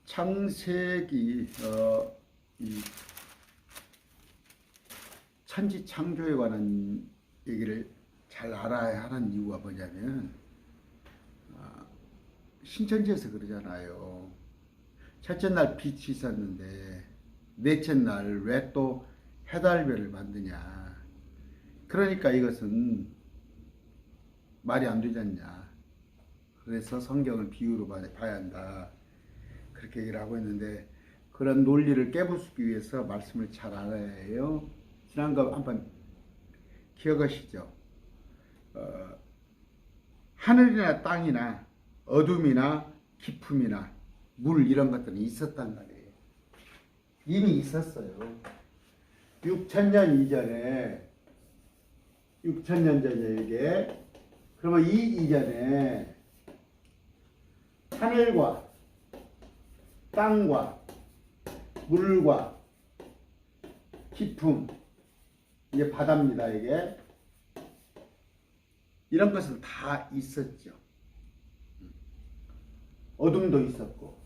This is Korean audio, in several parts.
창세기 이 천지 창조에 관한 얘기를 잘 알아야 하는 이유가 뭐냐면 신천지에서 그러잖아요. 첫째 날 빛이 있었는데 넷째 날 왜 또 해달별을 만드냐. 그러니까 이것은 말이 안 되지 않냐. 그래서 성경을 비유로 봐야 한다. 그렇게 얘기를 하고 있는데, 그런 논리를 깨부수기 위해서 말씀을 잘 알아야 해요. 지난 거 한번 기억하시죠? 하늘이나 땅이나 어둠이나 깊음이나 물 이런 것들은 있었단 말이에요. 이미 있었어요. 6,000년 이전에, 6,000년 전에 이게, 그러면 이 이전에 하늘과 땅과 물과 깊음, 이게 바다입니다. 이게 이런 것은 다 있었죠. 어둠도 있었고.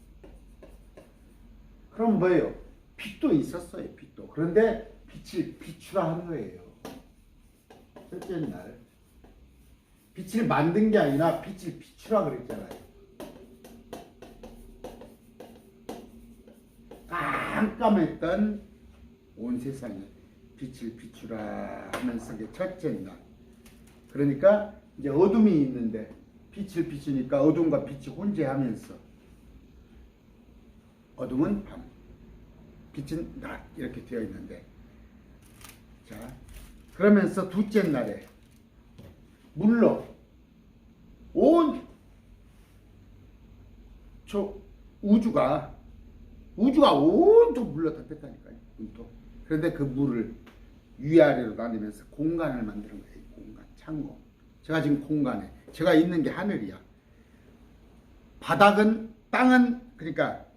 그럼 뭐예요? 빛도 있었어요. 빛도. 그런데 빛을 비추라 한 거예요. 첫째 날 빛을 만든 게 아니라 빛을 비추라 그랬잖아요. 깜깜했던 온 세상에 빛을 비추라 하면서 이게 첫째 날. 그러니까 이제 어둠이 있는데 빛을 비추니까 어둠과 빛이 혼재하면서 어둠은 밤, 빛은 낮 이렇게 되어 있는데, 자 그러면서 둘째 날에 물로 온 우주가 온통 물로 덮였다니까요. 온통. 그런데 그 물을 위아래로 나누면서 공간을 만드는 거예요. 공간, 창공. 제가 지금 공간에, 제가 있는 게 하늘이야. 바닥은, 땅은, 그러니까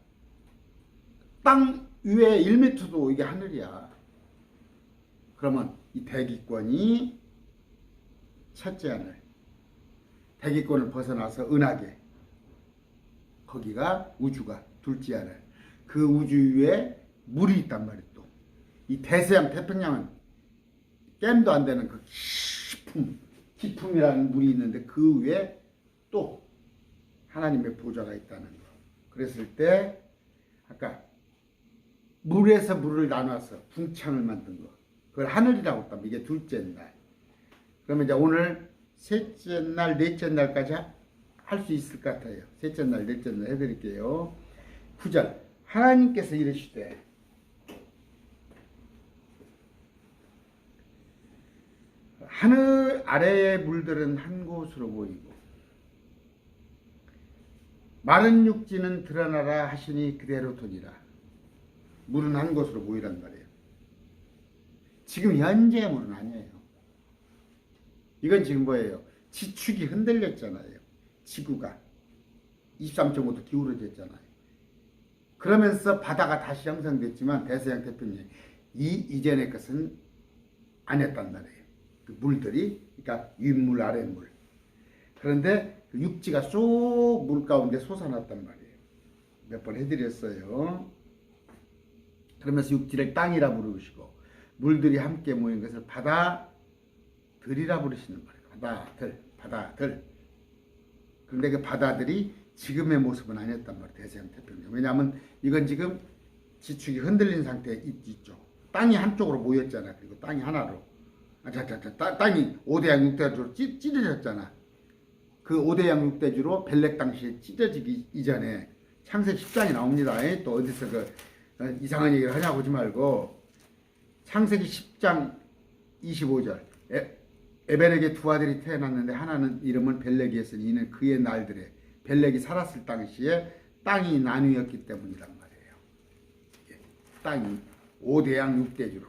땅 위에 1m도 이게 하늘이야. 그러면 이 대기권이 첫째 하늘, 대기권을 벗어나서 은하계, 거기가 우주가 둘째 하늘. 그 우주 위에 물이 있단 말이에요. 또 이 대서양 태평양은 깸도 안 되는 그 깊음이라는 물이 있는데, 그 위에 또 하나님의 보좌가 있다는 거. 그랬을 때 아까 물에서 물을 나눠서 궁창을 만든 거, 그걸 하늘이라고 했다면 이게 둘째 날. 그러면 이제 오늘 셋째 날, 넷째 날까지 할 수 있을 것 같아요. 셋째 날, 넷째 날 해드릴게요. 9절. 하나님께서 이르시되 하늘 아래의 물들은 한 곳으로 보이고 마른 육지는 드러나라 하시니 그대로 되니라. 물은 한 곳으로 모이란 말이에요. 지금 현재의 물은 아니에요. 이건 지금 뭐예요? 지축이 흔들렸잖아요. 지구가 23.5도 기울어졌잖아요. 그러면서 바다가 다시 형성됐지만 대서양 태평양 이전의 것은 아니었단 말이에요. 그 물들이, 그러니까 윗물 아랫물. 그런데 그 육지가 쏙 물 가운데 솟아났단 말이에요. 몇 번 해드렸어요. 그러면서 육지를 땅이라 부르시고 물들이 함께 모인 것을 바다들이라 부르시는 거예요. 바다들. 그런데 그 바다들이 지금의 모습은 아니었단 말이에요. 대서양 태평양. 왜냐하면 이건 지금 지축이 흔들린 상태에 있죠. 땅이 한쪽으로 모였잖아. 그리고 땅이 하나로. 땅이 5대양 6대주로 찢어졌잖아. 그 5대양 6대주로 벨렉 당시에 찢어지기 이전에 창세기 10장이 나옵니다. 또 어디서 이상한 얘기를 하냐고 하지 말고, 창세기 10장 25절. 에벨에게 두 아들이 태어났는데 하나는 이름은 벨렉이었으니 이는 그의 날들에 벨렉이 살았을 당시에 땅이 나뉘었기 때문이란 말이에요. 땅이 5대양 6대주로.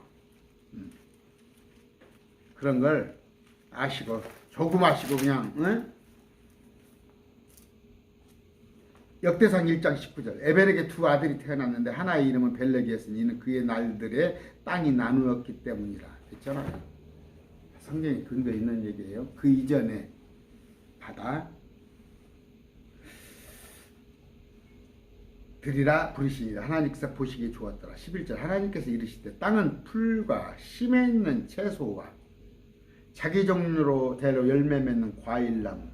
그런 걸 아시고, 조금 아시고 그냥, 응? 역대상 1장 19절. 에벨에게 두 아들이 태어났는데 하나의 이름은 벨렉이었으니 이는 그의 날들에 땅이 나누었기 때문이라 했잖아요. 성경에 근거 있는 얘기예요. 그 이전에 바다 들이라 부르시니라. 하나님께서 보시기에 좋았더라. 11절 하나님께서 이르시되 땅은 풀과 심에 있는 채소와 자기 종류로 대로 열매 맺는 과일나무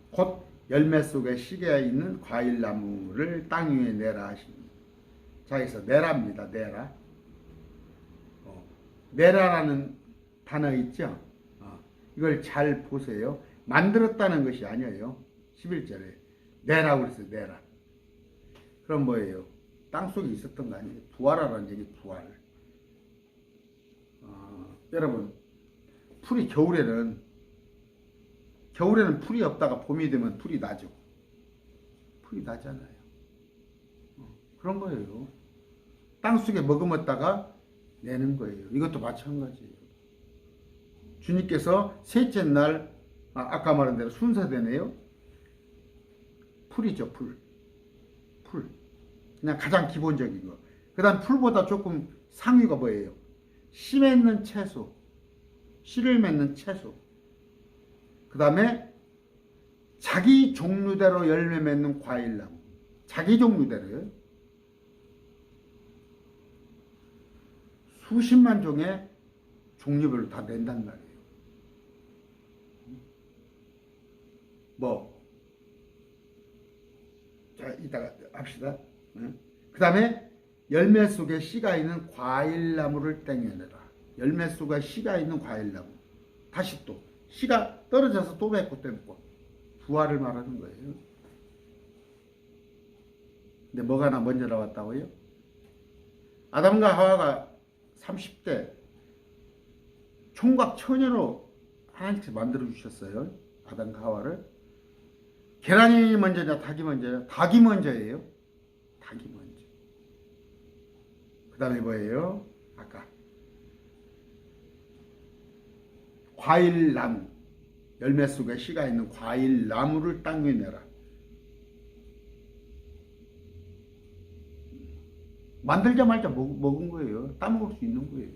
곧 열매 속에 씨가 있는 과일나무를 땅 위에 내라 하시니. 자, 여기서 내라입니다. 내라. 내라라는 단어 있죠? 이걸 잘 보세요. 만들었다는 것이 아니에요. 11절에 내라고 그랬어요. 내라. 그럼 뭐예요? 땅속에 있었던 거 아니에요? 부활하라는 얘기. 부활. 여러분, 풀이 겨울에는 풀이 없다가 봄이 되면 풀이 나죠. 풀이 나잖아요. 그런 거예요. 땅속에 머금었다가 내는 거예요. 이것도 마찬가지예요. 주님께서 셋째 날 아까 말한 대로 순서되네요. 풀이죠. 풀. 그냥 가장 기본적인 거. 그 다음 풀보다 조금 상위가 뭐예요? 씨 맺는 채소. 씨를 맺는 채소. 그 다음에 자기 종류대로 열매 맺는 과일나무. 자기 종류대로요. 수십만 종의 종류별로 다 낸단 말이에요. 자, 이따가 합시다. 그 다음에 열매 속에 씨가 있는 과일나무를 떼내라. 열매 속에 씨가 있는 과일나무. 다시 또 씨가 떨어져서 또 맺고 또 맺고. 부활을 말하는 거예요. 근데 뭐가 먼저 나왔다고요? 아담과 하와가 30대 총각 처녀로 하나님께서 만들어 주셨어요. 아담과 하와를. 계란이 먼저냐 닭이 먼저요? 닭이 먼저예요. 닭이 먼저. 그 다음에 뭐예요? 아까 과일나무. 열매 속에 씨가 있는 과일나무를 땅 위에 내라. 만들자마자 먹은 거예요. 따먹을 수 있는 거예요.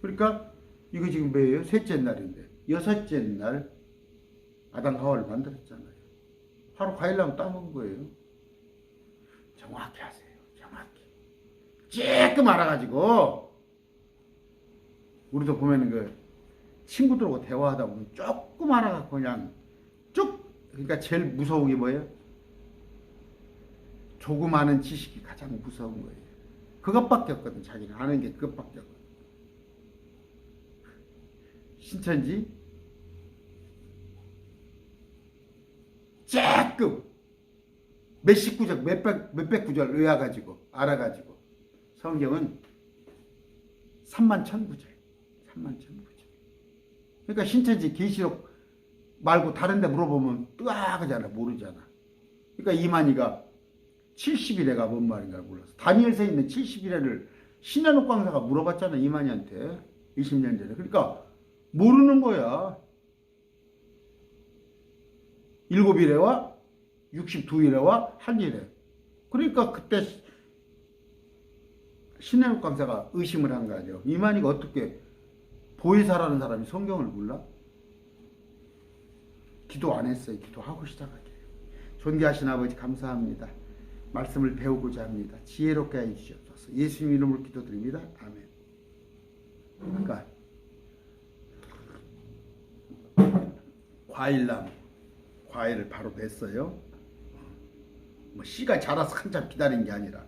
그러니까 이거 지금 뭐예요? 셋째 날인데 여섯째 날 아담 하와를 만들었잖아요. 바로 과일나무 따먹은 거예요. 정확히 하세요. 정확히. 쬐끔 알아가지고 우리도 보면은 그 친구들하고 대화하다 보면 조금 알아갖고 그냥 쭉. 그러니까 제일 무서운 게 뭐예요? 조그마한 지식이 가장 무서운 거예요. 그것밖에 없거든. 자기는 아는 게 그것밖에 없거든. 신천지 조금 몇십 구절 몇백 구절 외워가지고 알아가지고 성경은 31,000구절. 그러니까 신천지 계시록 말고 다른 데 물어보면 뜨악하잖아. 모르잖아. 그러니까 이만희가 70일애가 뭔 말인가 몰랐어. 다니엘서에 있는 70일애를 신한옥 강사가 물어봤잖아. 이만희한테 20년 전에. 그러니까 모르는 거야. 7일애와 62일애와 1일애. 그러니까 그때 신한옥 강사가 의심을 한 거죠. 이만희가 어떻게 보혜사라는 사람이 성경을 몰라? 기도 안 했어요. 기도하고 시작하게. 존귀하신 아버지 감사합니다. 말씀을 배우고자 합니다. 지혜롭게 해주시옵소서. 예수님 이름으로 기도드립니다. 아멘. 그러니까 과일나무. 과일을 바로 냈어요. 뭐 씨가 자라서 한참 기다린 게 아니라.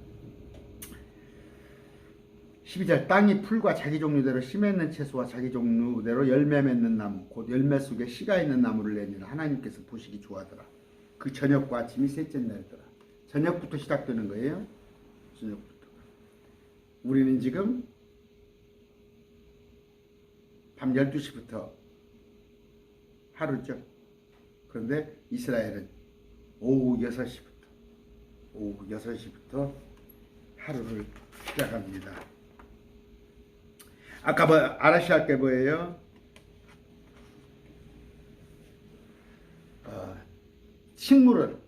12절 땅이 풀과 자기 종류대로 씨 맺는 채소와 자기 종류대로 열매 맺는 나무 곧 열매 속에 씨가 있는 나무를 내니라. 하나님께서 보시기 좋아하더라. 그 저녁과 아침이 셋째 날이더라. 저녁부터 시작되는 거예요. 저녁부터. 우리는 지금 밤 12시부터 하루죠. 그런데 이스라엘은 오후 6시부터 하루를 시작합니다. 아까 뭐 알아셔야 할 게 뭐예요? 식물은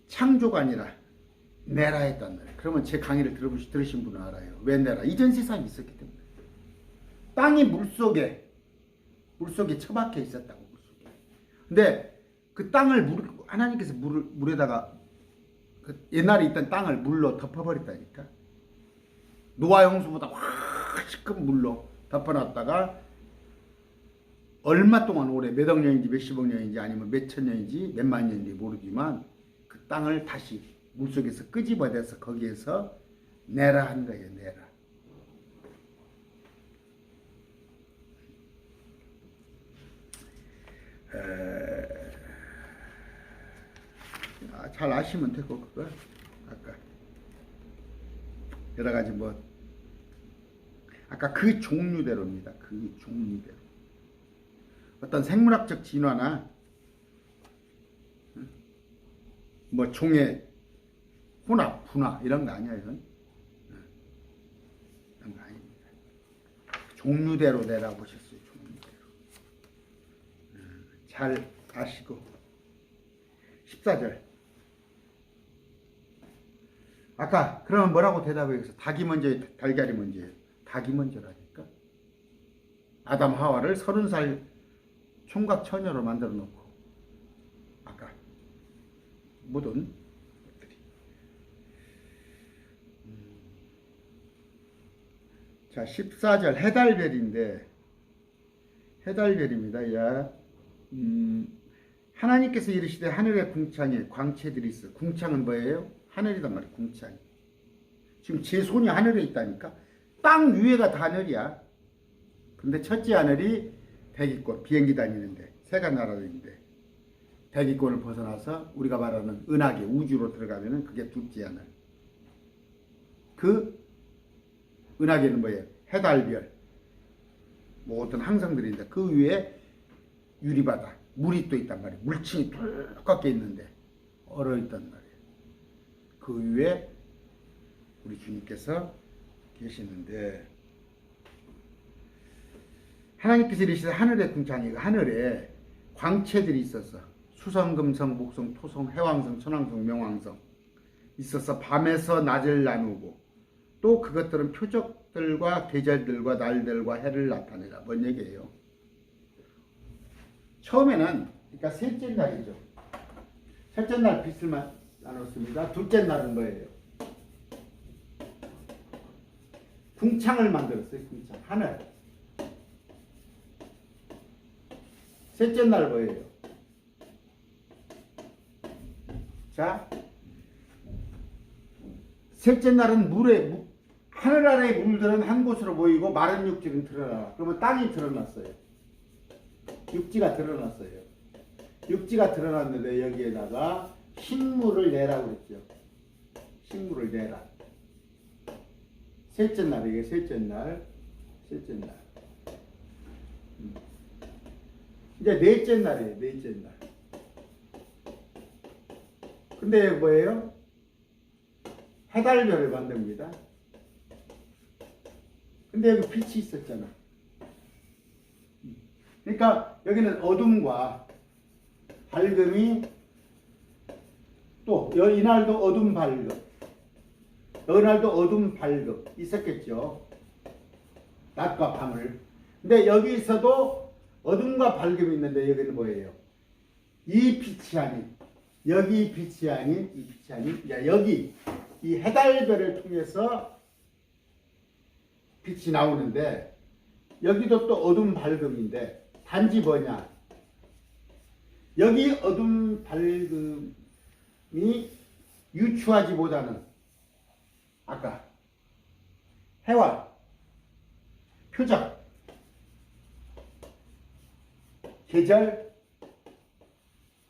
창조가 아니라 내라 했단 말이에요. 그러면 제 강의를 들으신 분은 알아요. 왜 내라? 이전 세상이 있었기 때문에. 땅이 물속에 처박혀 있었다고. 물속에. 근데 그 땅을 하나님께서 물에다가 옛날에 있던 땅을 물로 덮어버렸다니까. 노아 홍수보다 훨씬 큰 물로 덮어놨다가 얼마 동안 오래 몇억 년인지 몇십억 년인지 아니면 몇천 년인지 몇만 년인지 모르지만 그 땅을 다시 물속에서 끄집어내서 거기에서 내라 한 거예요. 내라. 잘 아시면 되고 그거 아까 여러 가지 아까 그 종류대로입니다. 그 종류대로 어떤 생물학적 진화나 종의 혼합, 분화 이런 거 아니야 이건. 이런 거 아닙니다. 종류대로 내다보셨어요. 종류대로. 잘 아시고 14절. 아까 그러면 뭐라고 대답해서 닭이 먼저예요, 달걀이 먼저예요? 닭이 먼저라니까. 아담 하와를 30살 총각 처녀로 만들어 놓고 아까 묻은 것들이. 자 14절 해달별인데 해달별입니다. 야 하나님께서 이르시되 하늘의 궁창에 광채들이 있어. 궁창은 뭐예요? 하늘이단 말이에요. 궁창이. 지금 제 손이 하늘에 있다니까. 땅 위에가 다 하늘이야. 근데 첫째 하늘이 대기권, 비행기 다니는데 새가 날아다니는데 대기권을 벗어나서 우리가 말하는 은하계, 우주로 들어가면은 그게 둘째 하늘. 그 은하계는 뭐예요? 해달별. 어떤 항성들이 있는데 그 위에 유리바다, 물이 또 있단 말이에요. 물층이 똑같게 있는데 얼어있단 말이에요. 그 위에 우리 주님께서 계시는데 하나님께서 이르시되 하늘의 궁창이 하늘에 광채들이 있어서 수성, 금성, 목성, 토성, 해왕성, 천왕성, 명왕성 있어서 밤에서 낮을 나누고 또 그것들은 표적들과 계절들과 날들과 해를 나타내라. 뭔 얘기예요? 처음에는 그러니까 셋째 날이죠. 첫째 날 빛을 나눴습니다. 둘째 날은 뭐예요? 궁창을 만들었어요. 궁창. 하늘. 셋째 날 뭐예요? 자, 셋째 날은 하늘 아래의 물들은 한 곳으로 모이고 마른 육지는 드러나라. 그러면 땅이 드러났어요. 육지가 드러났어요. 육지가 드러났는데 여기에다가 식물을 내라고 그랬죠. 식물을 내라. 셋째 날, 이게 셋째 날. 이제 넷째 날이에요. 넷째 날. 근데 여기 뭐예요? 해달별을 만듭니다. 근데 여기 빛이 있었잖아. 그러니까 여기는 어둠과 밝음이 또 이날도 어둠 밝음, 이날도 어둠 밝음 있었겠죠. 낮과 밤을. 근데 여기서도 어둠과 밝음이 있는데 여기는 뭐예요? 이 빛이 아닌, 여기 빛이 아닌, 이 빛이 아닌, 여기 이 해달별을 통해서 빛이 나오는데 여기도 또 어둠 밝음인데 단지 뭐냐? 여기 어둠 밝음이 유추하지 못하는 아까 해와 표적, 계절,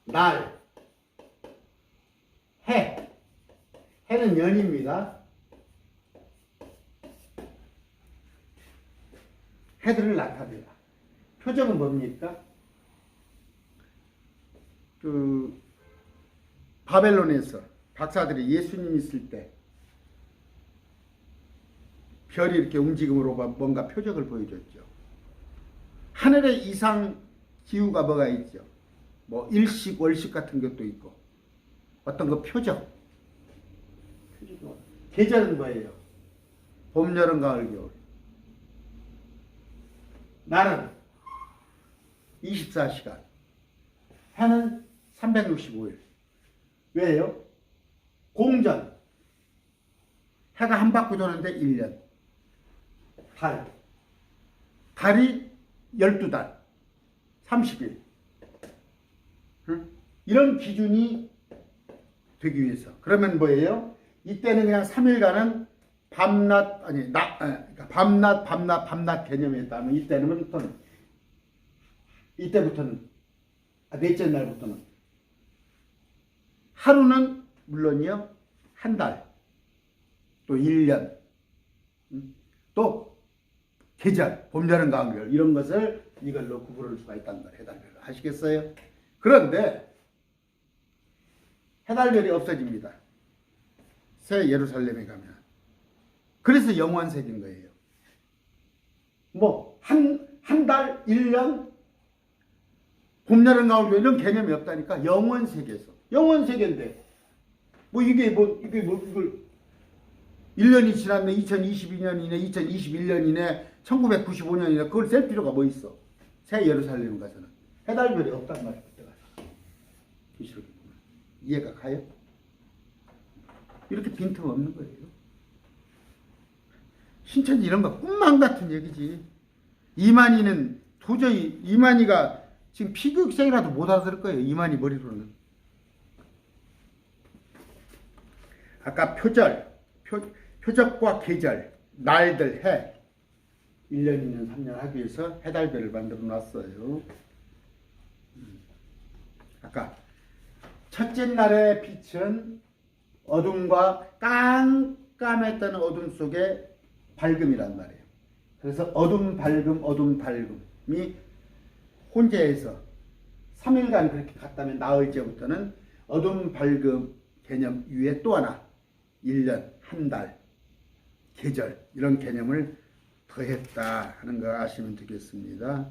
날, 해. 해는 연입니다. 해들을 나타내라. 표적은 뭡니까? 바벨론에서 박사들이 예수님 있을 때 별이 이렇게 움직임으로 뭔가 표적을 보여줬죠. 하늘에 이상 기후가 뭐가 있죠. 일식, 월식 같은 것도 있고 어떤 그 표적. 계절은 뭐예요? 봄, 여름, 가을, 겨울. 날은 24시간, 해는 365일. 왜요? 공전. 해가 한 바퀴 도는데 1년. 달이 12달, 30일. 응? 이런 기준이 되기 위해서. 그러면 뭐예요? 이때는 그냥 3일간은 밤낮, 아니, 그러니까 밤낮 개념이었다면 이때부터는, 넷째 날부터는 하루는 물론이요, 한 달, 또 1년, 또 계절, 봄, 여름, 가을, 겨울 이런 것을 이걸로 구분할 수가 있다는 걸 해달별을 아시겠어요? 그런데 해달별이 없어집니다. 새 예루살렘에 가면. 그래서 영원색인 거예요. 뭐 한 달, 1년, 봄, 여름, 가을, 겨울 이런 개념이 없다니까. 영원세계에서. 영원세계인데 이걸 1년이 지났네, 2022년이네, 2021년이네, 1995년이네. 그걸 셀 필요가 뭐 있어? 새 예루살렘 가서는 해달별이 없단 말이야. 그때가 이해가 가요? 이렇게 빈틈 없는 거예요. 신천지 이런 거 꿈만 같은 얘기지. 이만희가 지금 피교육생이라도 못 알아들을 거예요. 이만희 머리로는. 아까 표적과 계절, 날들, 해, 1년, 2년, 3년 하기 위해서 해달별을 만들어 놨어요. 아까 첫째 날의 빛은 어둠과 깜깜했던 어둠 속에 밝음이란 말이에요. 그래서 어둠, 밝음이 혼재해서 3일간 그렇게 갔다면 나흘째부터는 어둠, 밝음 개념 위에 또 하나 1년, 한 달, 계절 이런 개념을 더했다 하는 거 아시면 되겠습니다.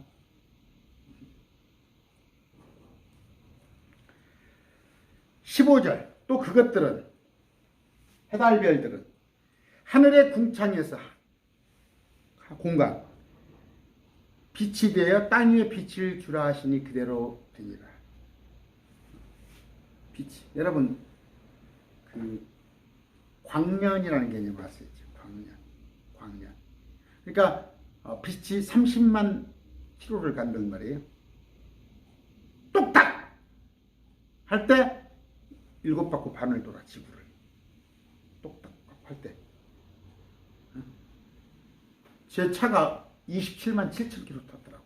(15절) 또 그것들은 해달별들은 하늘의 궁창에서 공간 빛이 되어 땅 위에 빛을 주라 하시니 그대로 되니라. 빛이 여러분 그 광년이라는 개념을 아시죠? 광년. 그러니까 빛이 30만 킬로를 간단 말이에요. 똑딱 할 때 7바퀴 반을 돌아 지구를. 똑딱 할 때. 제 차가 27만 7천 킬로 탔더라고.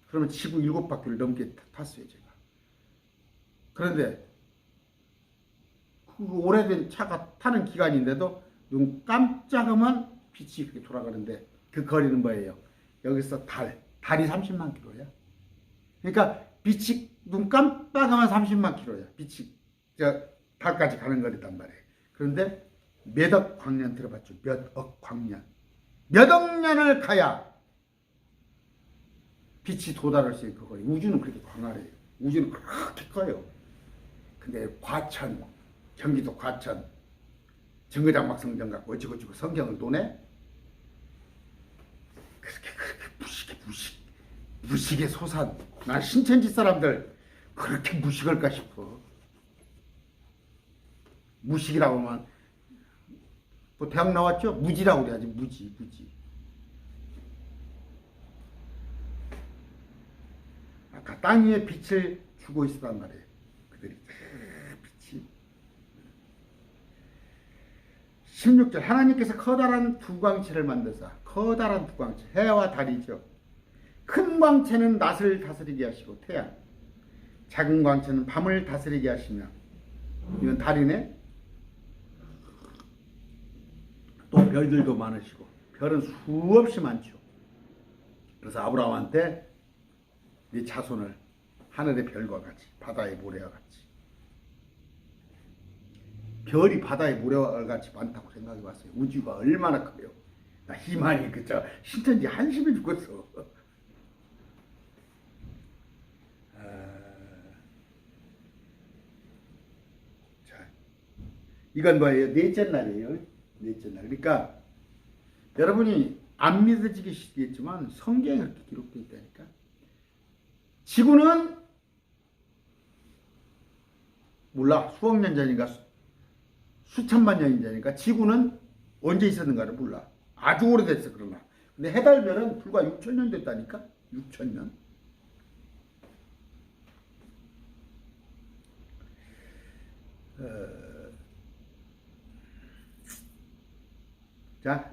그러면 지구 7바퀴를 넘게 탔어요, 제가. 그런데 그 오래된 차가 타는 기간인데도 눈 깜짝하면 빛이 그렇게 돌아가는데 그 거리는 뭐예요? 여기서 달이 30만 킬로야. 그러니까 빛이 눈 깜빡하면 30만 킬로야. 빛이 달까지 가는 거리단 말이에요. 그런데 몇 억 광년 들어봤죠? 몇 억 광년. 몇 억 년을 가야 빛이 도달할 수 있는 그 거리. 우주는 그렇게 광활해요. 우주는 그렇게 커요. 근데 경기도 과천, 정거장막 성전 갖고 어찌고저찌고 성경을 노네? 그렇게 무식의 소산. 난 신천지 사람들 그렇게 무식할까 싶어. 무식이라고 하면 뭐 대학 나왔죠? 무지라고 그래야지. 무지. 아까 땅 위에 빛을 주고 있었단 말이에요. 그들이 빛이. 16절 하나님께서 커다란 두 광채를 만드사. 커다란 두 광채. 해와 달이죠. 큰 광채는 낮을 다스리게 하시고 태양. 작은 광채는 밤을 다스리게 하시며. 이건 달이네. 또 별들도 많으시고. 별은 수없이 많죠. 그래서 아브라함한테 네 자손을 하늘의 별과 같이 바다의 모래와 같이. 별이 바다의 모래와 같이 많다고 생각해봤어요. 우주가 얼마나 커요. 나 희망이 신천지 한심해 죽겠어. 자, 이건 뭐예요? 넷째 날이에요. 넷째 날. 그러니까 여러분이 안 믿어지겠지만 성경에 그렇게 기록되어 있다니까. 지구는 몰라. 수억 년 전인가 수천만 년 전인가 지구는 언제 있었는가를 몰라. 아주 오래됐어. 그러나 근데 해달별은 불과 6천 년 됐다니까. 6천 년. 자,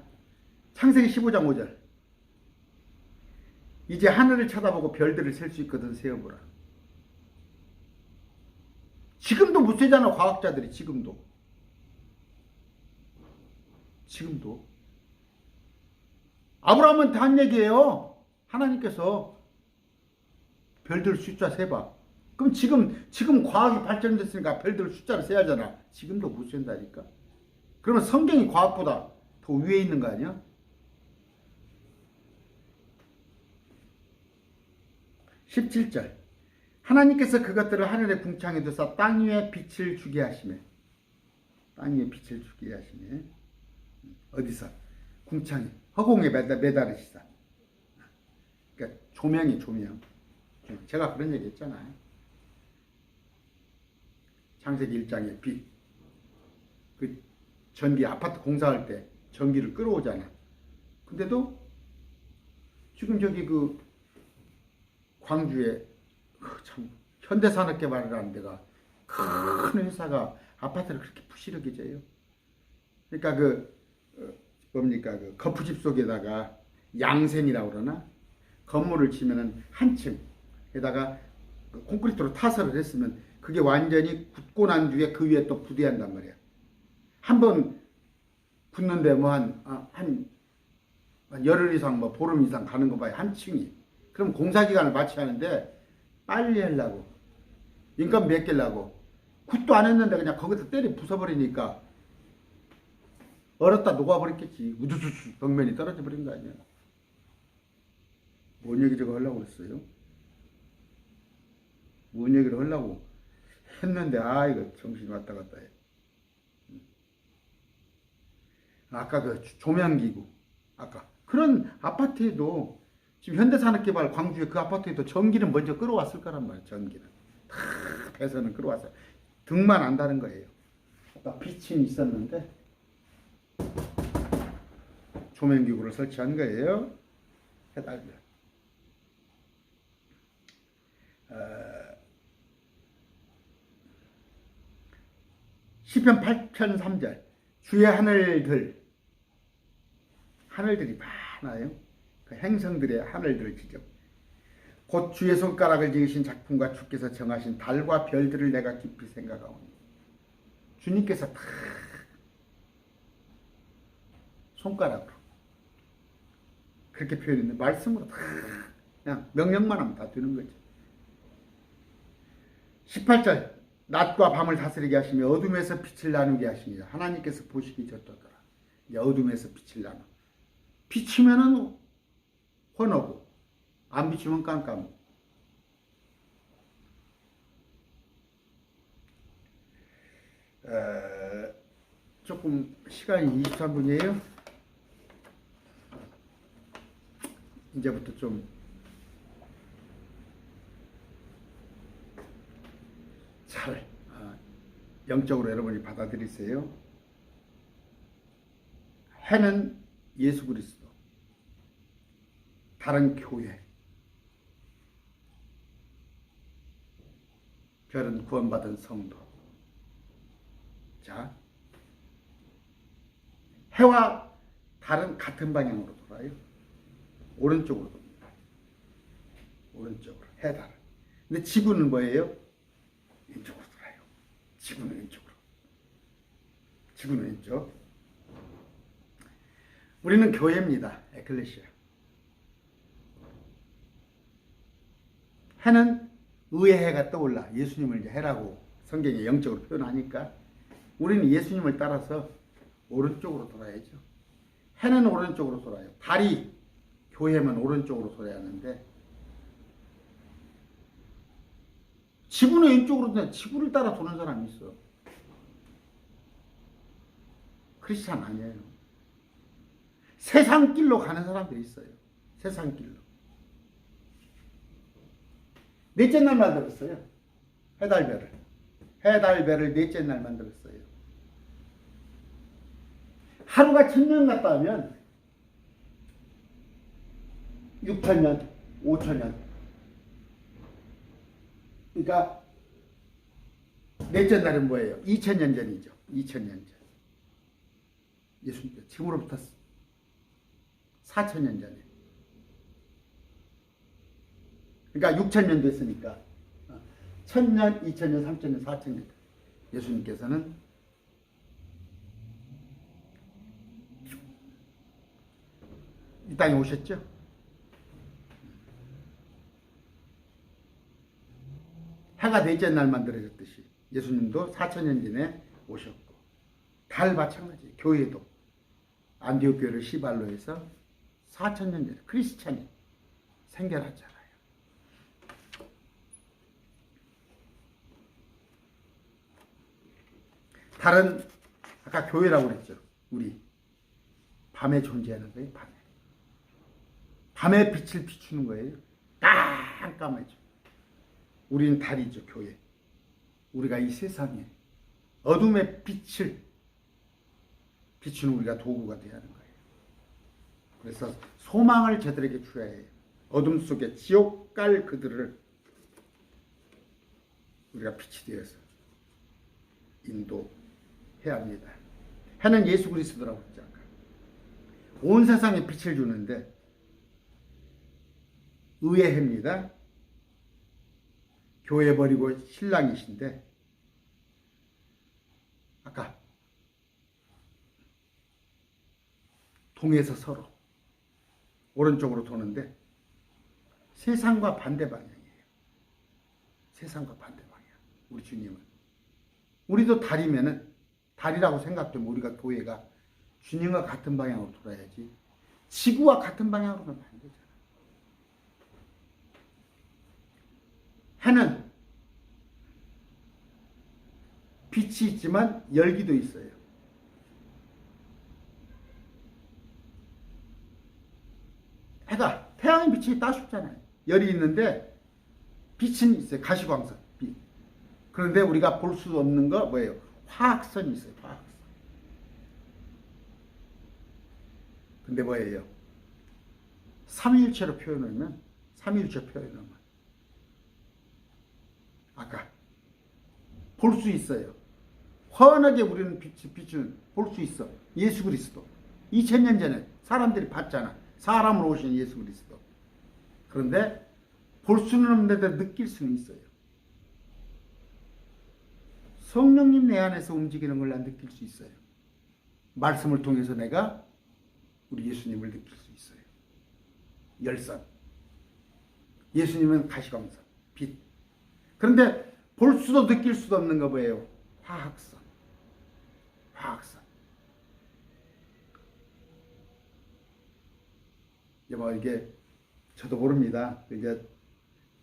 창세기 15장 5절. 이제 하늘을 쳐다보고 별들을 셀 수 있거든 세어보라. 지금도 못 세잖아. 과학자들이 지금도. 아브라함한테 한 얘기예요. 하나님께서 별들 숫자 세봐. 그럼 지금 과학이 발전됐으니까 별들 숫자를 세야 하잖아. 지금도 못 센다니까. 그러면 성경이 과학보다 더 위에 있는 거 아니야? 17절. 하나님께서 그것들을 하늘의 궁창에 두사 땅 위에 빛을 주게 하시매. 땅 위에 빛을 주게 하시매. 어디서? 궁창에. 허공에 매달으시다. 그러니까 조명. 제가 그런 얘기 했잖아요. 창세기 1장에 빛. 그 전기 아파트 공사할 때 전기를 끌어오잖아. 근데도 지금 저기 그 광주에 참 현대산업개발이라는 데가 큰 회사가 아파트를 그렇게 부실하게 져요. 그러니까 그 거푸집 속에다가 양생이라고 그러나 건물을 치면은 한 층에다가 콘크리트로 타설을 했으면 그게 완전히 굳고 난 뒤에 그 위에 또 부대한단 말이야. 한번 붙는데 뭐 한 열흘 이상 뭐 보름 이상 가는 거 봐요. 한 층이. 그럼 공사 기간을 마쳐야 하는데 빨리 하려고 인건 몇 개려고 굿도 안 했는데 그냥 거기서 때려 부숴버리니까 얼었다 녹아버렸겠지. 우두두두 벽면이 떨어져 버린 거 아니야. 뭔 얘기 저거 하려고 그랬어요? 뭔 얘기를 하려고 했는데 이거 정신이 왔다 갔다 해. 아까 그 조명기구 아까 그런 아파트에도 지금 현대산업개발 광주에 그 아파트에도 전기는 먼저 끌어왔을 거란 말이에요. 전기는 다 배선은 끌어왔어요. 등만 안다는 거예요. 아까 빛이 있었는데 조명기구를 설치한 거예요. 해달려. 시편 8편 3절. 주의 하늘들이 많아요. 그 행성들의 하늘들을 지적. 곧 주의 손가락을 지으신 작품과 주께서 정하신 달과 별들을 내가 깊이 생각하오니. 주님께서 다 손가락으로 그렇게 표현했는데 말씀으로 다 그냥 명령만 하면 다 되는 거죠. 18절. 낮과 밤을 다스리게 하시며 어둠에서 빛을 나누게 하시니라. 하나님께서 보시기 좋도더라. 이제 어둠에서 빛을 나누. 비치면은 환하고 안 비치면 깜깜하고. 조금 시간이 23분이에요. 이제부터 좀 잘 영적으로 여러분이 받아들이세요. 해는 예수 그리스도, 다른 교회, 별은 구원받은 성도. 자, 해와 달은 같은 방향으로 돌아요. 오른쪽으로 돕니다. 오른쪽으로 해, 달. 근데 지구는 뭐예요? 왼쪽으로 돌아요. 지구는 왼쪽으로. 지구는 왼쪽. 우리는 교회입니다. 에클레시아. 해는 의의 해가 떠올라. 예수님을 이제 해라고 성경에 영적으로 표현하니까 우리는 예수님을 따라서 오른쪽으로 돌아야죠. 해는 오른쪽으로 돌아요. 달이 교회면 오른쪽으로 돌아야 하는데 지구는 왼쪽으로 도는 지구를 따라 도는 사람이 있어. 크리스찬 아니에요. 세상 길로 가는 사람들이 있어요. 세상 길로. 넷째 날 만들었어요. 해달별을. 해달별을 넷째 날 만들었어요. 하루가 1000년 갔다 하면 6000년, 5000년. 그러니까 넷째 날은 뭐예요? 2000년 전이죠. 2000년 전. 예수님께서 지금으로부터 4000년 전에. 그러니까 6000년 됐으니까 1000년, 2000년, 3000년, 4000년. 예수님께서는 이 땅에 오셨죠. 해가 넷째 날 만들어졌듯이 예수님도 4000년 전에 오셨고, 달 마찬가지예요. 교회도 안디옥 교회를 시발로 해서 4000년 전에 크리스찬이 생겨났잖아요. 달은 아까 교회라고 그랬죠. 우리 밤에 존재하는 거예요. 밤에 빛을 비추는 거예요. 깜깜해져. 우리는 달이죠. 교회. 우리가 이 세상에 어둠의 빛을 비추는 우리가 도구가 되어야 하는 거예요. 그래서 소망을 저들에게 주어야 해요. 어둠 속에 지옥 갈 그들을 우리가 빛이 되어서 인도해야 합니다. 해는 예수 그리스도라고 했죠. 온 세상에 빛을 주는데 의의 해입니다. 교회 버리고 신랑이신데 아까 동에서 서로 오른쪽으로 도는데 세상과 반대 방향이에요. 세상과 반대 방향. 우리 주님은 우리도 달이면은 달이라고 생각되면 우리가 교회가 주님과 같은 방향으로 돌아야지 지구와 같은 방향으로는 안 되잖아. 해는 빛이 있지만 열기도 있어요. 해가 태양의 빛이 따숩잖아요. 열이 있는데 빛은 있어요. 가시광선 빛. 그런데 우리가 볼 수 없는 거 뭐예요? 화학선이 있어요. 화학선. 근데 뭐예요? 삼위일체로 표현하면 삼위일체 표현하면 아까 볼 수 있어요. 환하게 우리는 빛을 볼 수 있어. 예수 그리스도. 2000년 전에 사람들이 봤잖아. 사람으로 오신 예수 그리스도. 그런데 볼 수는 없는데 느낄 수는 있어요. 성령님 내 안에서 움직이는 걸 난 느낄 수 있어요. 말씀을 통해서 내가 우리 예수님을 느낄 수 있어요. 열선. 예수님은 가시광선, 빛. 그런데 볼 수도 느낄 수도 없는 거 뭐예요? 화학선. 화학선. 뭐 이게 저도 모릅니다. 이게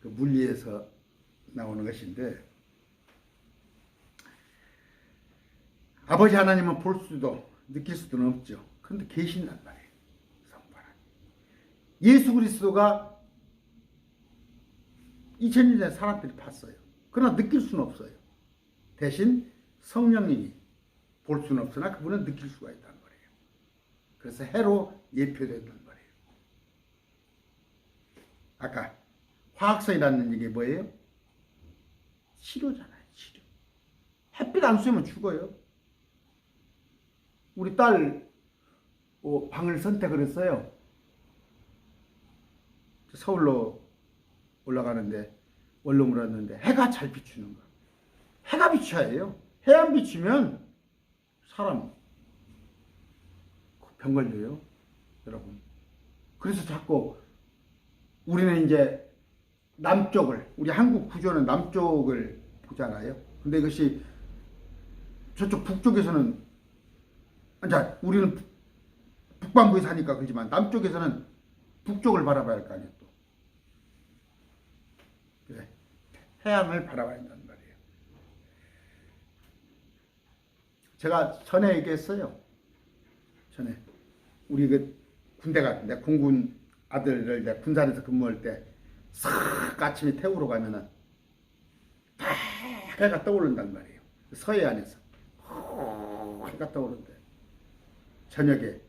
그 물리에서 나오는 것인데 아버지 하나님은 볼 수도 느낄 수도 없죠. 그런데 계신단 말이에요. 예수 그리스도가 2000년 전에 사람들이 봤어요. 그러나 느낄 수는 없어요. 대신 성령님이 볼 수는 없으나 그분은 느낄 수가 있다는 거예요. 그래서 해로 예표된단 말이에요. 아까 화학성이라는 얘기 뭐예요? 치료잖아요. 치료. 햇빛 안 쏘면 죽어요. 우리 딸 방을 선택을 했어요. 서울로 올라가는데 원룸을 왔는데 해가 잘 비추는 거야. 해가 비춰야 해요. 해 안 비추면 사람 병 걸려요. 여러분. 그래서 자꾸 우리는 이제 남쪽을, 우리 한국 구조는 남쪽을 보잖아요. 근데 이것이 저쪽 북쪽에서는, 자, 우리는 북반구에 사니까 그렇지만 남쪽에서는 북쪽을 바라봐야 할 거 아니에요. 또. 그래. 해양을 바라봐야 한단 말이에요. 제가 전에 얘기했어요. 전에. 우리 그 군대 갔는데 공군 아들을 내 군산에서 근무할 때 싹 아침에 태우러 가면은 다 해가 떠오른단 말이에요. 서해안에서 해가 떠오른대. 저녁에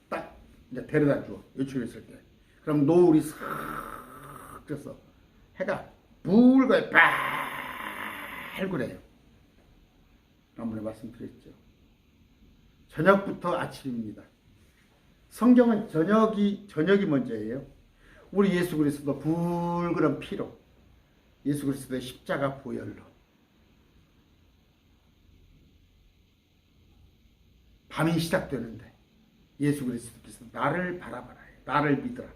딱 이제 데려다 줘. 외출했을 때. 그럼 노을이 싹 져서 해가 붉어요. 빨그래요. 한번에 말씀드렸죠. 저녁부터 아침입니다. 성경은 저녁이 먼저예요. 우리 예수 그리스도 붉은 피로, 예수 그리스도의 십자가 보혈로 밤이 시작되는데 예수 그리스도께서 나를 바라봐라, 나를 믿어라,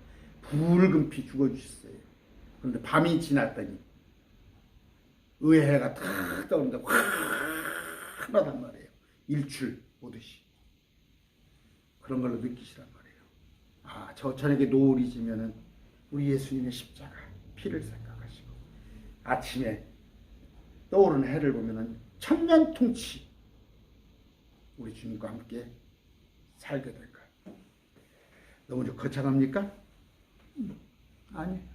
붉은 피 죽어주셨어요. 그런데 밤이 지났더니 의의 해가 탁 떠오르는데 환하단 말이에요. 일출 오듯이. 그런 걸로 느끼시란 말이에요. 아, 저 저녁에 노을이 지면은 우리 예수님의 십자가 피를 생각하시고 아침에 떠오르는 해를 보면은 천년통치 우리 주님과 함께 살게 될 거예요. 너무 좀 거창합니까? 아니에요.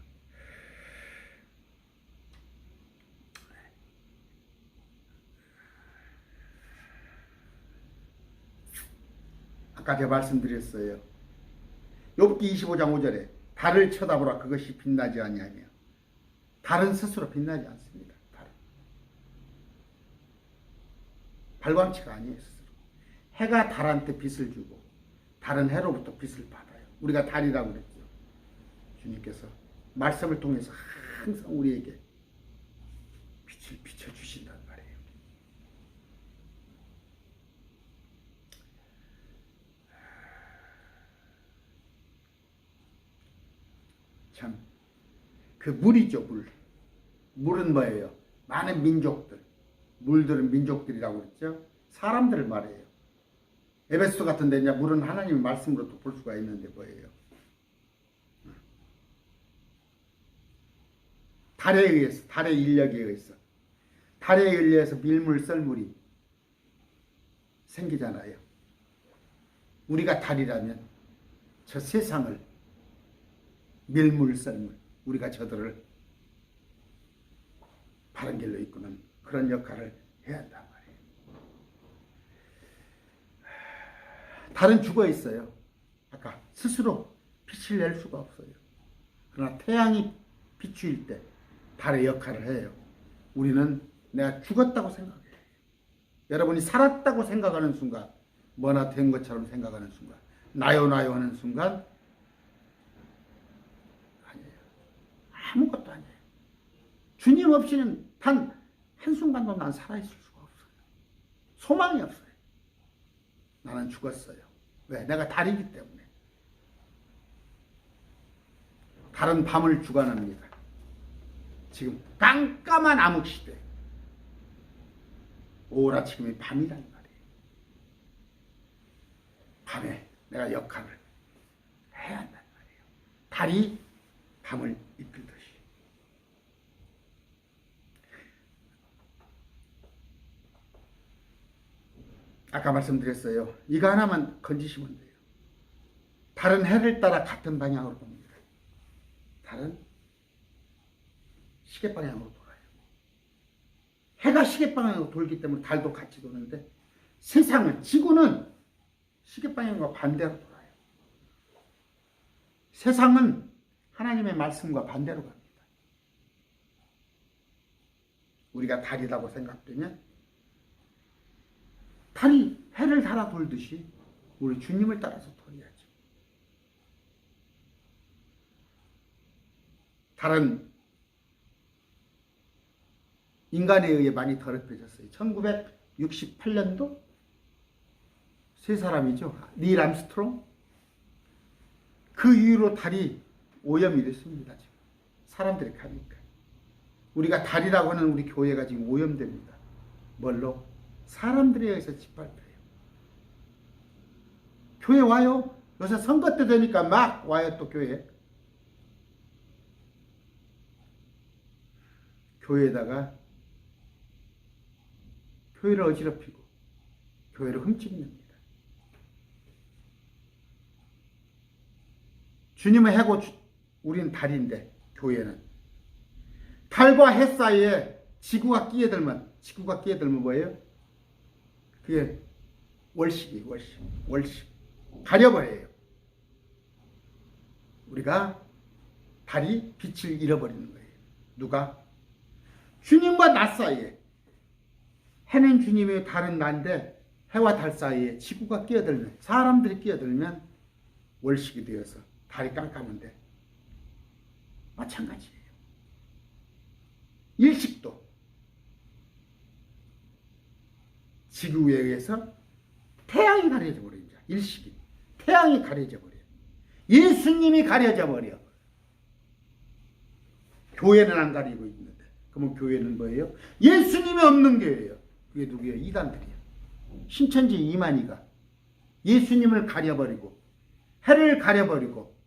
아까 제가 말씀드렸어요. 욥기 25장 5절에 달을 쳐다보라 그것이 빛나지 아니하며. 달은 스스로 빛나지 않습니다. 달은. 발광체가 아니에요. 스스로. 해가 달한테 빛을 주고 달은 해로부터 빛을 받아요. 우리가 달이라고 그랬죠. 주님께서 말씀을 통해서 항상 우리에게 빛을 비춰주신단 말이에요. 참, 그 물이죠, 물. 물은 뭐예요? 많은 민족들, 물들은 민족들이라고 그랬죠. 사람들을 말해요. 에베소 같은 데 이제 물은 하나님의 말씀으로 또 볼 수가 있는데 뭐예요? 달에 의해서, 달의 인력에 의해서, 달에 의해서 밀물, 썰물이 생기잖아요. 우리가 달이라면 저 세상을 밀물, 썰물, 우리가 저들을 바른 길로 이끄는 그런 역할을 해야 한단 말이에요. 달은 죽어 있어요. 아까 스스로 빛을 낼 수가 없어요. 그러나 태양이 비추일 때 달의 역할을 해요. 우리는 내가 죽었다고 생각해요. 여러분이 살았다고 생각하는 순간, 뭐나 된 것처럼 생각하는 순간, 나요 나요 하는 순간 아니에요. 아무것도 아니에요. 주님 없이는 단 한순간도 난 살아있을 수가 없어요. 소망이 없어요. 나는 죽었어요. 왜? 내가 달이기 때문에. 달은 밤을 주관합니다. 지금 깜깜한 암흑시대. 오라 지금이 밤이란 말이에요. 밤에 내가 역할을 해야 한단 말이에요. 달이 밤을 이끌듯이. 아까 말씀드렸어요. 이거 하나만 건지시면 돼요. 달은 해를 따라 같은 방향으로 봅니다. 달은 시계 방향으로 돌아요. 해가 시계 방향으로 돌기 때문에 달도 같이 도는데 세상은, 지구는 시계 방향과 반대로 돌아요. 세상은 하나님의 말씀과 반대로 갑니다. 우리가 달이라고 생각되면 달이 해를 따라 돌듯이 우리 주님을 따라서 돌아야죠. 달은 인간에 의해 많이 더럽혀졌어요. 1968년도 세 사람이죠. 닐 암스트롱. 그 이후로 달이 오염이 됐습니다. 지금. 사람들이 가니까. 우리가 달이라고 하는 우리 교회가 지금 오염됩니다. 뭘로? 사람들에 의해서 짓밟혀요. 교회 와요? 요새 선거 때 되니까 막 와요, 또 교회. 교회에다가 교회를 어지럽히고 교회를 흠집냅니다. 주님은 해고 우린 달인데 교회는 달과 해 사이에 지구가 끼어들면 뭐예요? 그게 월식이 월식 가려버려요. 우리가 달이 빛을 잃어버리는 거예요. 누가? 주님과 나 사이에. 해는 주님이요 달은 나인데 해와 달 사이에 지구가 끼어들면, 사람들이 끼어들면 월식이 되어서 달이 깜깜한데 마찬가지예요. 일식도 지구에 의해서 태양이 가려져 버려. 일식이 태양이 가려져 버려. 예수님이 가려져 버려. 교회는 안 가리고 있는데, 그러면 교회는 뭐예요? 예수님이 없는 교회예요. 그게 누구예요? 이단들이에요. 신천지 이만희가 예수님을 가려버리고 해를 가려버리고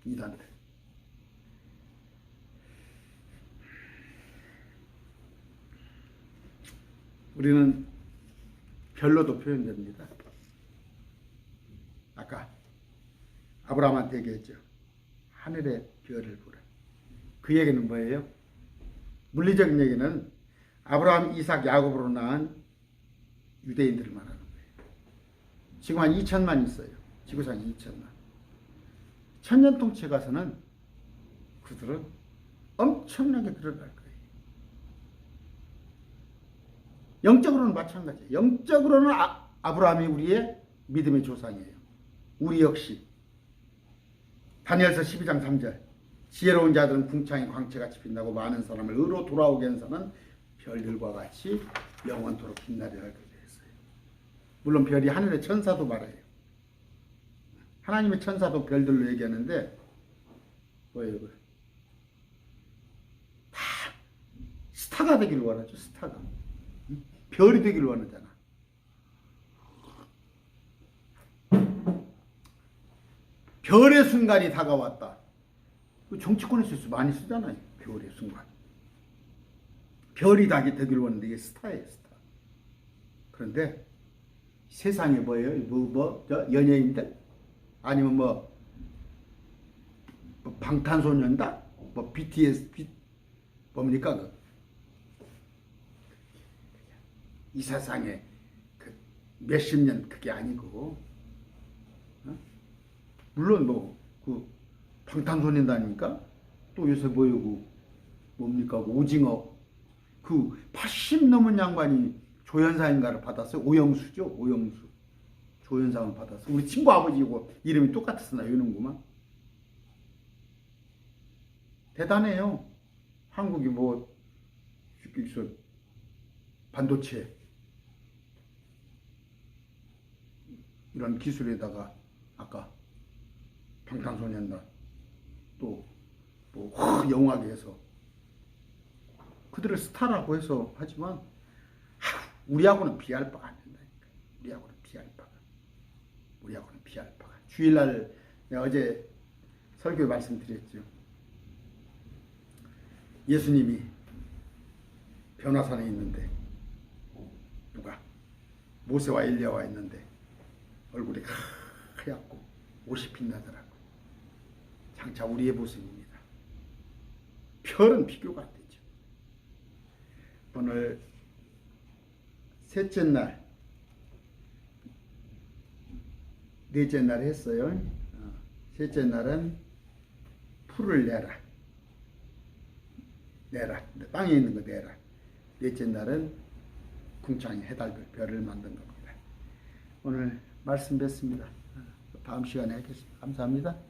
이단들. 우리는 별로도 표현됩니다. 아까 아브라함한테 얘기했죠. 하늘의 별을 보라. 그 얘기는 뭐예요? 물리적인 얘기는 아브라함, 이삭, 야곱으로 낳은 유대인들을 말하는 거예요. 지금 한 2천만 있어요. 지구상에 2천만. 천년통치에 가서는 그들은 엄청나게 들어갈 거예요. 영적으로는 마찬가지예요. 영적으로는 아브라함이 우리의 믿음의 조상이에요. 우리 역시 다니엘서 12장 3절 지혜로운 자들은 궁창의 광채같이 빛나고 많은 사람을 의로 돌아오게 하는 사람은 별들과 같이 영원토록 빛나리라 그랬어요. 물론 별이 하늘의 천사도 말해요. 하나님의 천사도 별들로 얘기하는데 뭐예요? 다 스타가 되기를 원하죠. 스타가. 별이 되기를 원하잖아. 별의 순간이 다가왔다. 정치권에서 많이 쓰잖아요. 별의 순간. 별이 되기를 원하는데 이게 스타예요. 스타. 그런데 세상에 뭐예요? 연예인들? 아니면 뭐 방탄소년단? 뭐 BTS? 뭡니까? 이 세상에 그 몇십 년 그게 아니고, 물론 그 방탄소년단이니까 또 요새 뭡니까? 오징어 그 80 넘은 양반이 조연상인가를 받았어요. 오영수죠. 오영수 조연상을 받았어. 우리 친구 아버지고 이름이 똑같아서 나오는구만. 대단해요. 한국이 반도체 이런 기술에다가 아까 방탄소년단 또 영화계에서 그들을 스타라고 해서 하지만 우리하고는 비할 바가 안 된다니까. 우리하고는 비할 바가. 주일날 내가 어제 설교에 말씀드렸죠. 예수님이 변화산에 있는데 누가 모세와 엘리야와 있는데 얼굴이 하얗고 옷이 빛나더라고. 장차 우리의 모습입니다. 별은 비교가 안 되죠. 오늘 셋째 날, 넷째 날 했어요. 셋째 날은 풀을 내라. 땅에 있는 거 내라. 넷째 날은 궁창의 해달별, 별을 만든 겁니다. 오늘 말씀 뵙습니다. 다음 시간에 하겠습니다. 감사합니다.